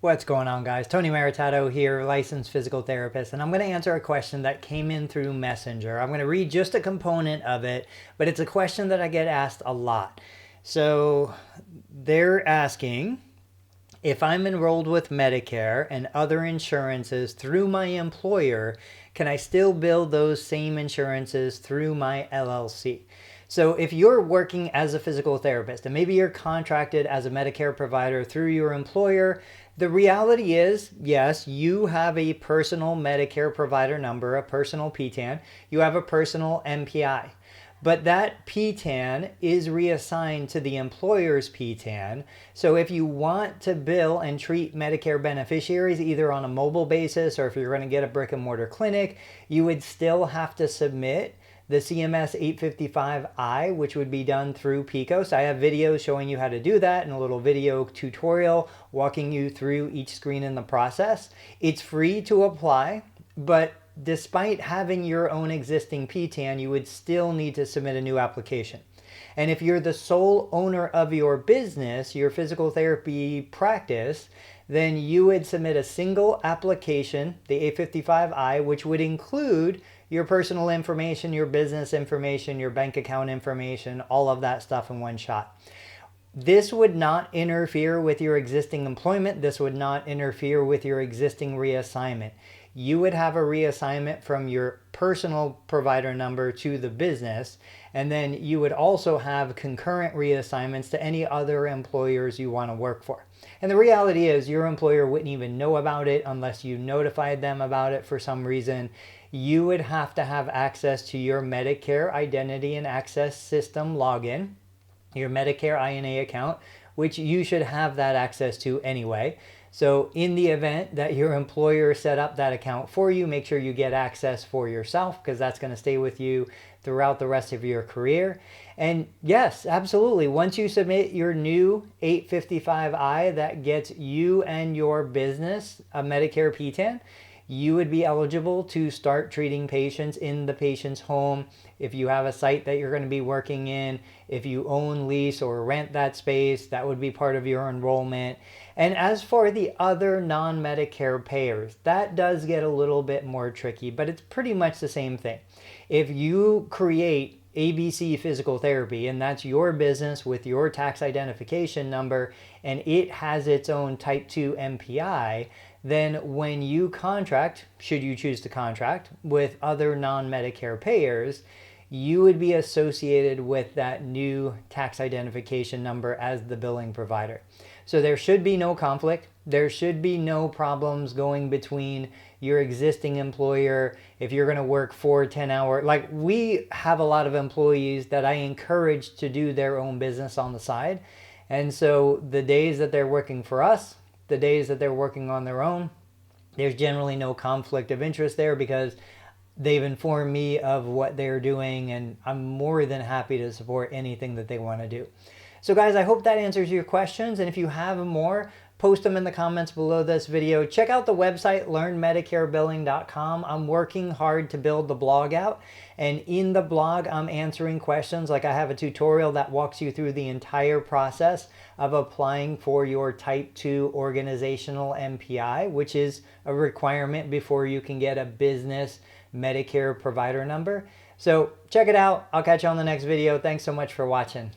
What's going on, guys? Tony Maritato here, licensed physical therapist, and I'm going to answer a question that came in through Messenger. I'm going to read just a component of it, but it's a question that I get asked a lot. So they're asking, if I'm enrolled with Medicare and other insurances through my employer, can I still bill those same insurances through my LLC? So if you're working as a physical therapist and maybe you're contracted as a Medicare provider through your employer, the reality is, yes, you have a personal Medicare provider number, a personal PTAN, you have a personal MPI. But that PTAN is reassigned to the employer's PTAN. So if you want to bill and treat Medicare beneficiaries either on a mobile basis or if you're going to get a brick and mortar clinic, you would still have to submit the CMS 855I, which would be done through PICO. So I have videos showing you how to do that and a little video tutorial walking you through each screen in the process. It's free to apply, but despite having your own existing PTAN, you would still need to submit a new application. And if you're the sole owner of your business, your physical therapy practice, then you would submit a single application, the 855I, which would include your personal information, your business information, your bank account information, all of that stuff in one shot. This would not interfere with your existing employment. This would not interfere with your existing reassignment. You would have a reassignment from your personal provider number to the business, and then you would also have concurrent reassignments to any other employers you want to work for. And the reality is your employer wouldn't even know about it unless you notified them about it for some reason. You would have to have access to your Medicare Identity and Access System login, your Medicare INA account, which you should have that access to anyway. So in the event that your employer set up that account for you, make sure you get access for yourself because that's going to stay with you throughout the rest of your career. And yes, absolutely. Once you submit your new 855I that gets you and your business a Medicare PTAN, you would be eligible to start treating patients in the patient's home. If you have a site that you're going to be working in, if you own, lease, or rent that space, that would be part of your enrollment. And as for the other non-Medicare payers, that does get a little bit more tricky, but it's pretty much the same thing. If you create ABC Physical Therapy, and that's your business with your tax identification number, and it has its own Type 2 MPI, then when you contract, should you choose to contract, with other non-Medicare payers, you would be associated with that new tax identification number as the billing provider. So there should be no conflict. There should be no problems going between your existing employer if you're going to work 4 10-hour. Like, we have a lot of employees that I encourage to do their own business on the side. And so the days that they're working for us, the days that they're working on their own, there's generally no conflict of interest there because they've informed me of what they're doing, and I'm more than happy to support anything that they want to do. So guys, I hope that answers your questions, and if you have more, post them in the comments below this video. Check out the website, learnmedicarebilling.com. I'm working hard to build the blog out, and in the blog, I'm answering questions. Like, I have a tutorial that walks you through the entire process of applying for your Type 2 organizational MPI, which is a requirement before you can get a business Medicare provider number. So check it out. I'll catch you on the next video. Thanks so much for watching.